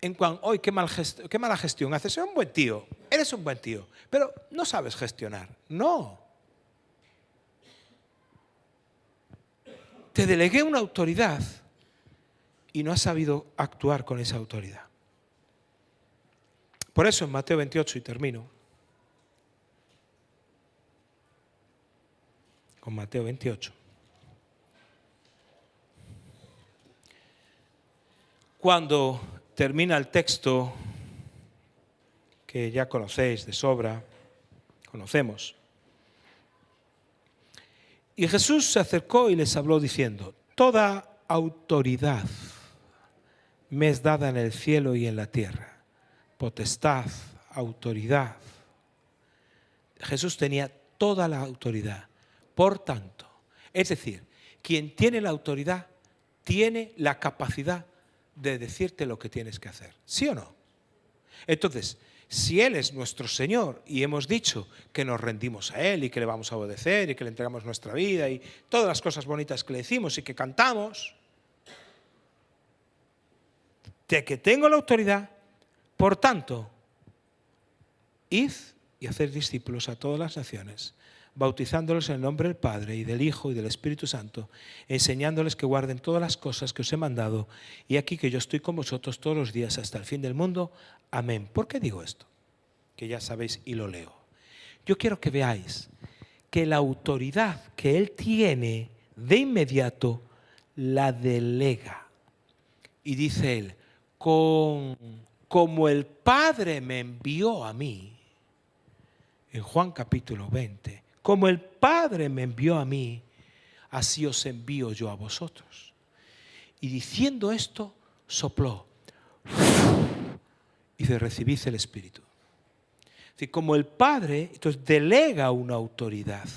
en cuanto, hoy qué mala gestión haces. Eres un buen tío, eres un buen tío, pero no sabes gestionar. No. Te delegué una autoridad y no has sabido actuar con esa autoridad. Por eso en Mateo 28, y termino, con Mateo 28. Cuando termina el texto que ya conocéis de sobra, conocemos. Y Jesús se acercó y les habló diciendo, toda autoridad me es dada en el cielo y en la tierra. Potestad, autoridad. Jesús tenía toda la autoridad. Por tanto, es decir, quien tiene la autoridad tiene la capacidad de decirte lo que tienes que hacer. ¿Sí o no? Entonces, Si Él es nuestro Señor y hemos dicho que nos rendimos a Él y que le vamos a obedecer y que le entregamos nuestra vida y todas las cosas bonitas que le decimos y que cantamos, de que tengo la autoridad, por tanto, id y hacer discípulos a todas las naciones, bautizándolos en el nombre del Padre y del Hijo y del Espíritu Santo, enseñándoles que guarden todas las cosas que os he mandado, y aquí que yo estoy con vosotros todos los días hasta el fin del mundo. Amén. ¿Por qué digo esto? Que ya sabéis y lo leo. Yo quiero que veáis que la autoridad que Él tiene de inmediato la delega. Y dice Él, como el Padre me envió a mí, en Juan capítulo 20, como el Padre me envió a mí, así os envío yo a vosotros. Y diciendo esto, sopló. Y dice, recibid el Espíritu. Es decir, como el Padre, entonces delega una autoridad.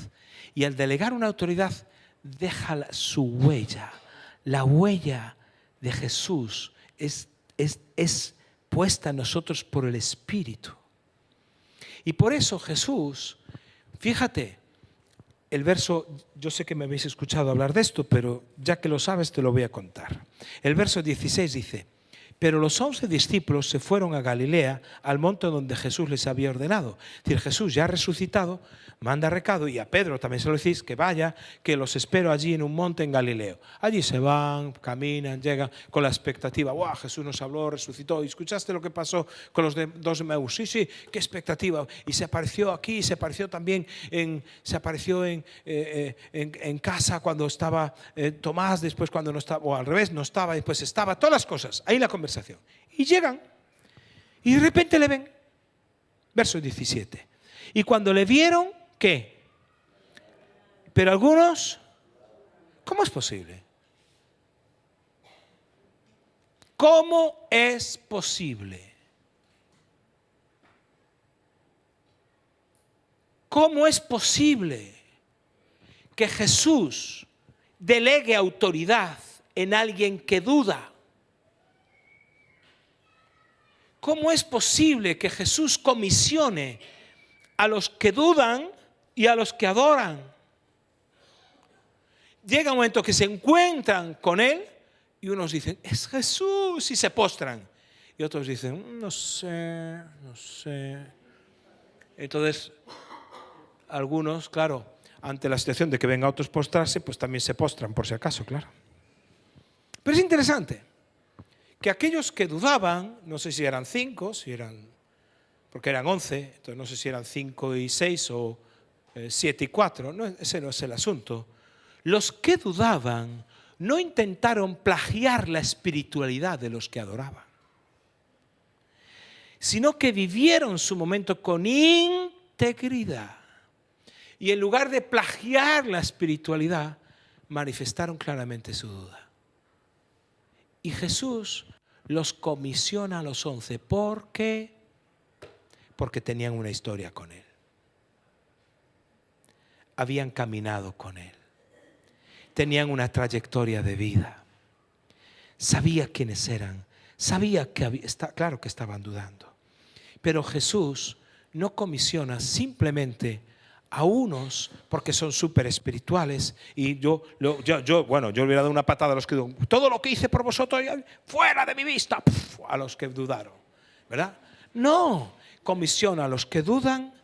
Y al delegar una autoridad, deja su huella. La huella de Jesús es puesta en nosotros por el Espíritu. Y por eso Jesús, fíjate, el verso, yo sé que me habéis escuchado hablar de esto, pero ya que lo sabes te lo voy a contar. El verso 16 dice, pero los 11 discípulos se fueron a Galilea, al monte donde Jesús les había ordenado. Es decir, Jesús ya resucitado, manda recado, y a Pedro también se lo decís, que vaya, que los espero allí en un monte en Galileo. Allí se van, caminan, llegan con la expectativa. ¡Wow! Jesús nos habló, resucitó. ¿Y escuchaste lo que pasó con los dos de Emaús? Sí, sí, qué expectativa. Y se apareció aquí, se apareció también en casa cuando estaba Tomás, después cuando no estaba, o al revés, no estaba, después estaba, todas las cosas. Ahí la conversación. Y llegan y de repente le ven. Verso 17. Y cuando le vieron, ¿qué? Pero algunos, ¿cómo es posible? ¿Cómo es posible? ¿Cómo es posible que Jesús delegue autoridad en alguien que duda? ¿Cómo es posible que Jesús comisione a los que dudan y a los que adoran? Llega un momento que se encuentran con Él y unos dicen, es Jesús, y se postran. Y otros dicen, no sé. Entonces, algunos, claro, ante la situación de que venga a otros postrarse, pues también se postran, por si acaso, claro. Pero es interesante que aquellos que dudaban, no sé si eran 5, porque eran 11, entonces no sé si eran 5 y 6 o 7 y 4, no, ese no es el asunto. Los que dudaban no intentaron plagiar la espiritualidad de los que adoraban, sino que vivieron su momento con integridad. Y en lugar de plagiar la espiritualidad, manifestaron claramente su duda. Y Jesús los comisiona a los 11. ¿Por qué? Porque tenían una historia con Él. Habían caminado con Él. Tenían una trayectoria de vida. Sabía quiénes eran. Sabía que claro que estaban dudando. Pero Jesús no comisiona simplemente a unos porque son súper espirituales y yo le hubiera dado una patada a los que dudan. Todo lo que hice por vosotros, fuera de mi vista, a los que dudaron, ¿verdad? No, comisiona a los que dudan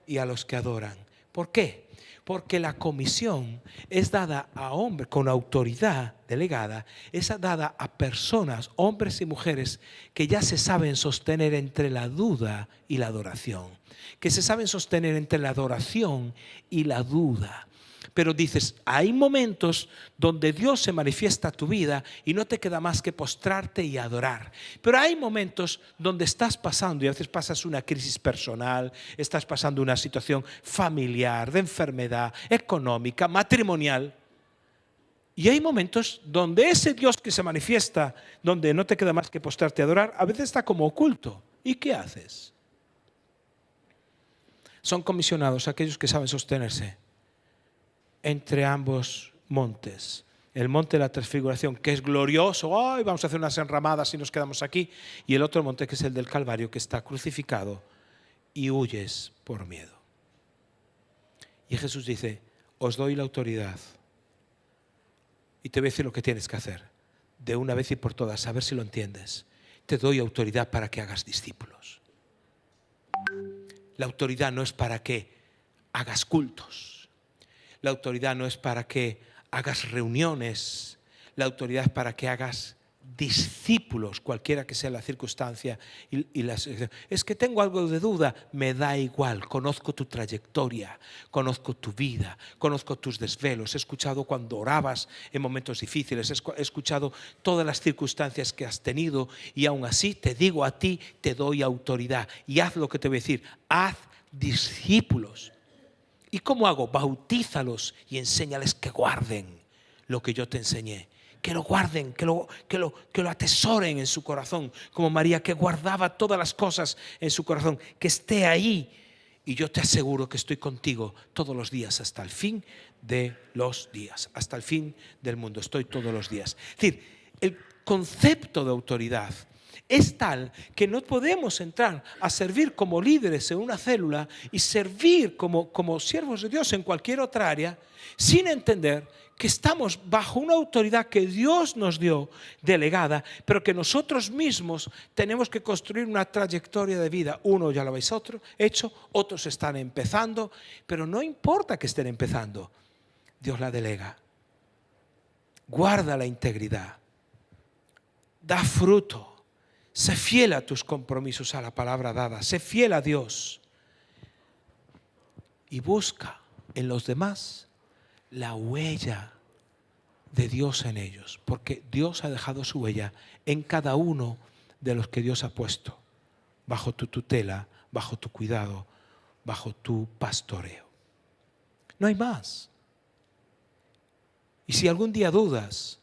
y a los que adoran. ¿Por qué? Porque la comisión es dada a hombres con autoridad delegada, es dada a personas, hombres y mujeres, que ya se saben sostener entre la duda y la adoración, que se saben sostener entre la adoración y la duda. Pero dices, hay momentos donde Dios se manifiesta a tu vida y no te queda más que postrarte y adorar. Pero hay momentos donde estás pasando, y a veces pasas una crisis personal, estás pasando una situación familiar, de enfermedad, económica, matrimonial. Y hay momentos donde ese Dios que se manifiesta, donde no te queda más que postrarte y adorar, a veces está como oculto. ¿Y qué haces? Son comisionados aquellos que saben sostenerse entre ambos montes. El monte de la transfiguración, que es glorioso, ¡ay! Vamos a hacer unas enramadas y nos quedamos aquí. Y el otro monte, que es el del Calvario, que está crucificado y huyes por miedo. Y Jesús dice, os doy la autoridad y te voy a decir lo que tienes que hacer. De una vez y por todas, a ver si lo entiendes. Te doy autoridad para que hagas discípulos. La autoridad no es para que hagas cultos. La autoridad no es para que hagas reuniones. La autoridad es para que hagas discípulos, cualquiera que sea la circunstancia. Es que tengo algo de duda, me da igual, conozco tu trayectoria, conozco tu vida, conozco tus desvelos, he escuchado cuando orabas en momentos difíciles, he escuchado todas las circunstancias que has tenido y aún así te digo a ti, te doy autoridad y haz lo que te voy a decir, haz discípulos. ¿Y cómo hago? Bautízalos y enséñales que guarden lo que yo te enseñé. Que lo guarden, que lo atesoren en su corazón, como María que guardaba todas las cosas en su corazón, que esté ahí. Y yo te aseguro que estoy contigo todos los días hasta el fin de los días, hasta el fin del mundo, estoy todos los días. Es decir, el concepto de autoridad es tal que no podemos entrar a servir como líderes en una célula y servir como siervos de Dios en cualquier otra área sin entender que estamos bajo una autoridad que Dios nos dio delegada, pero que nosotros mismos tenemos que construir una trayectoria de vida. Uno ya lo habéis hecho, otros están empezando, pero no importa que estén empezando, Dios la delega. Guarda la integridad, da fruto, sé fiel a tus compromisos, a la palabra dada, sé fiel a Dios y busca en los demás la huella de Dios en ellos, porque Dios ha dejado su huella en cada uno de los que Dios ha puesto bajo tu tutela, bajo tu cuidado, bajo tu pastoreo. No hay más. Y si algún día dudas,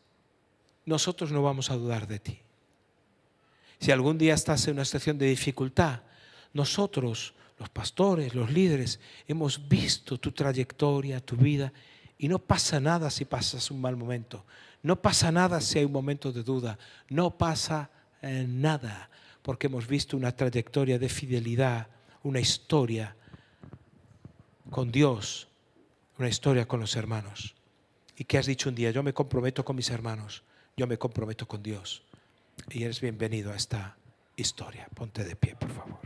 nosotros no vamos a dudar de ti. Si algún día estás en una situación de dificultad, nosotros, los pastores, los líderes, hemos visto tu trayectoria, tu vida. Y no pasa nada si pasas un mal momento. No pasa nada si hay un momento de duda. No pasa nada porque hemos visto una trayectoria de fidelidad, una historia con Dios, una historia con los hermanos. Y que has dicho un día, yo me comprometo con mis hermanos, yo me comprometo con Dios. Y eres bienvenido a esta historia. Ponte de pie, por favor.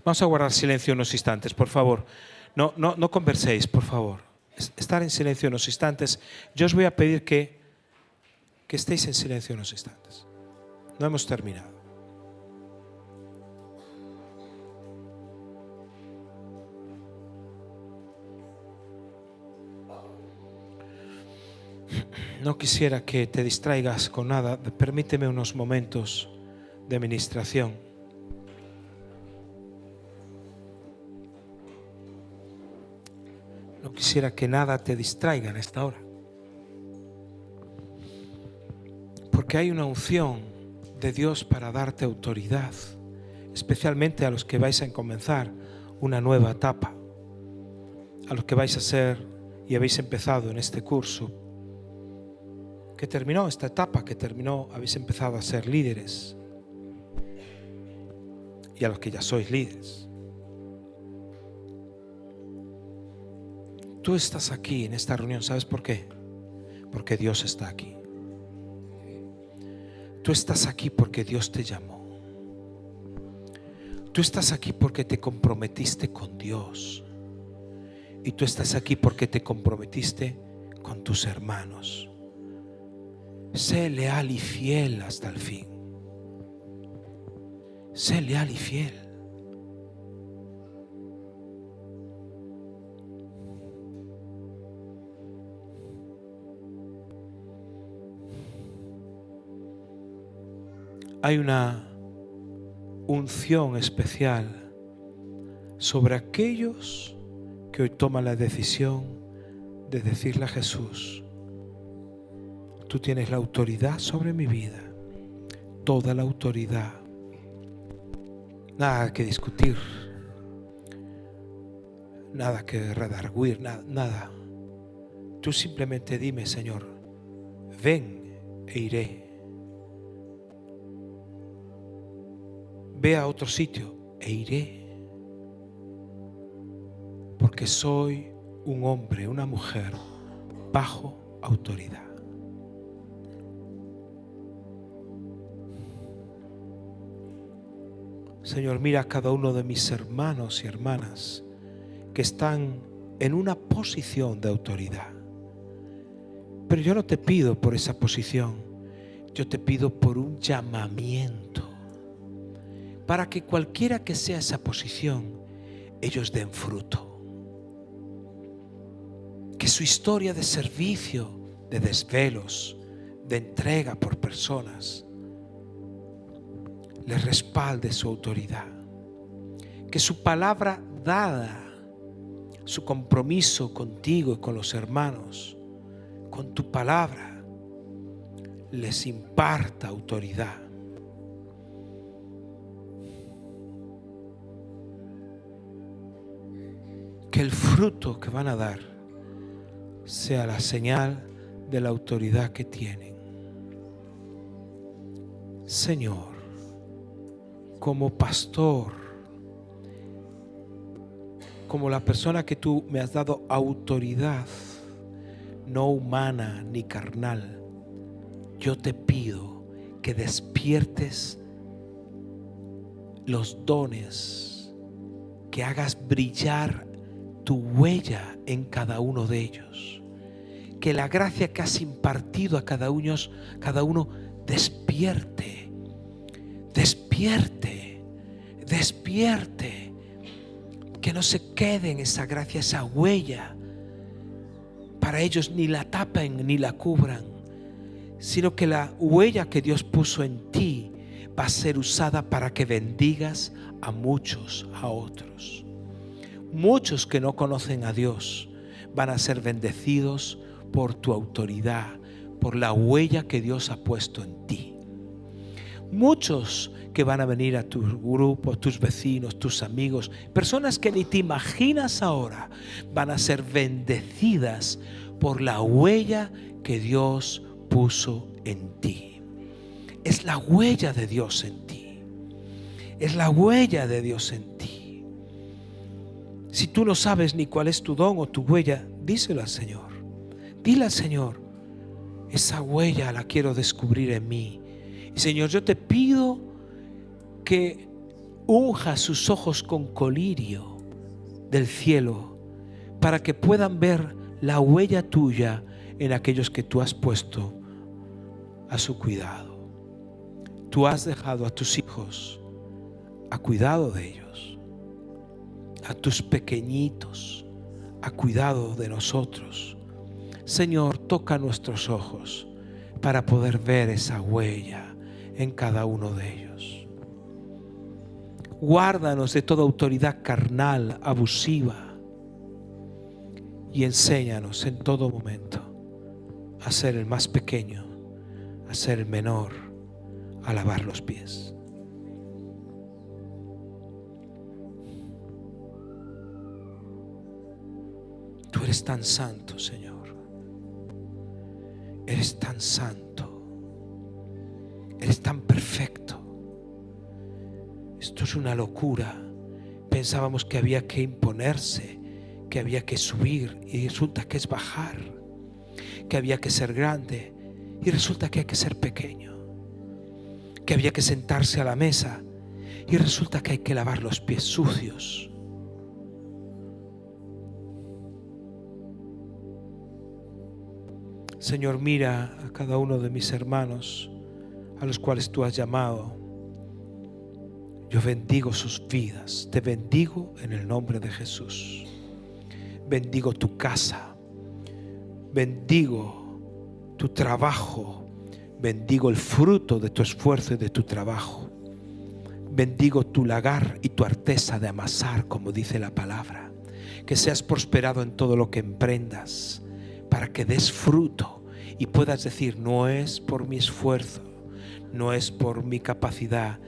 Vamos a guardar silencio unos instantes, por favor. No converséis, por favor. Estar en silencio unos instantes. Yo os voy a pedir que estéis en silencio unos instantes. No hemos terminado. No quisiera que te distraigas con nada. Permíteme unos momentos de ministración. No quisiera que nada te distraiga en esta hora. Porque hay una unción de Dios para darte autoridad, especialmente a los que vais a comenzar una nueva etapa, a los que vais a ser y habéis empezado en este curso, que terminó esta etapa, que terminó, habéis empezado a ser líderes, y a los que ya sois líderes. Tú estás aquí en esta reunión, ¿sabes por qué? Porque Dios está aquí. Tú estás aquí porque Dios te llamó. Tú estás aquí porque te comprometiste con Dios. Y tú estás aquí porque te comprometiste con tus hermanos. Sé leal y fiel hasta el fin. Sé leal y fiel. Hay una unción especial sobre aquellos que hoy toman la decisión de decirle a Jesús: tú tienes la autoridad sobre mi vida, toda la autoridad. Nada que discutir, nada que redarguir, nada. Tú simplemente dime, Señor, ven e iré. Ve a otro sitio e iré. Porque soy un hombre, una mujer bajo autoridad. Señor, mira a cada uno de mis hermanos y hermanas que están en una posición de autoridad. Pero yo no te pido por esa posición, yo te pido por un llamamiento, para que cualquiera que sea esa posición, ellos den fruto. Que su historia de servicio, de desvelos, de entrega por personas, les respalde su autoridad. Que su palabra dada, su compromiso contigo y con los hermanos, con tu palabra, les imparta autoridad. Que el fruto que van a dar sea la señal de la autoridad que tienen. Señor, como pastor, como la persona que tú me has dado autoridad, no humana ni carnal, yo te pido que despiertes los dones, que hagas brillar tu huella en cada uno de ellos, que la gracia que has impartido a cada uno despierte, que no se quede en esa gracia, esa huella, para ellos ni la tapen ni la cubran, sino que la huella que Dios puso en ti va a ser usada para que bendigas a muchos, a otros. Muchos que no conocen a Dios van a ser bendecidos por tu autoridad, por la huella que Dios ha puesto en ti. Muchos que van a venir a tu grupo, tus vecinos, tus amigos, personas que ni te imaginas ahora, van a ser bendecidas por la huella que Dios puso en ti. Es la huella de Dios en ti. Es la huella de Dios en ti. Si tú no sabes ni cuál es tu don o tu huella, díselo al Señor. Dile al Señor, esa huella la quiero descubrir en mí. Y Señor, yo te pido que unja sus ojos con colirio del cielo para que puedan ver la huella tuya en aquellos que tú has puesto a su cuidado. Tú has dejado a tus hijos a cuidado de ellos, a tus pequeñitos a cuidado de nosotros. Señor, toca nuestros ojos para poder ver esa huella en cada uno de ellos. Guárdanos de toda autoridad carnal, abusiva, y enséñanos en todo momento a ser el más pequeño, a ser el menor, a lavar los pies. Tú eres tan santo, Señor. Eres tan santo. Eres tan perfecto. Esto es una locura. Pensábamos que había que imponerse, que había que subir, y resulta que es bajar. Que había que ser grande y resulta que hay que ser pequeño. Que había que sentarse a la mesa y resulta que hay que lavar los pies sucios. Señor, mira a cada uno de mis hermanos a los cuales tú has llamado. Yo bendigo sus vidas. Te bendigo en el nombre de Jesús. Bendigo tu casa. Bendigo tu trabajo. Bendigo el fruto de tu esfuerzo y de tu trabajo. Bendigo tu lagar y tu arteza de amasar, como dice la palabra. Que seas prosperado en todo lo que emprendas, para que des fruto y puedas decir, no es por mi esfuerzo, no es por mi capacidad,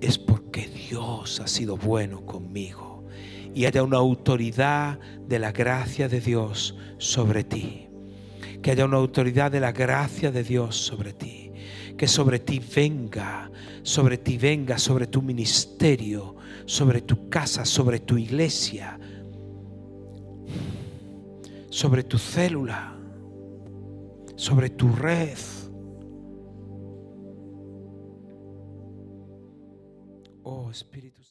es porque Dios ha sido bueno conmigo. Y haya una autoridad de la gracia de Dios sobre ti. Que haya una autoridad de la gracia de Dios sobre ti. Que sobre ti venga, sobre tu ministerio, sobre tu casa, sobre tu iglesia, sobre tu célula, sobre tu red. Oh Espíritu Santo.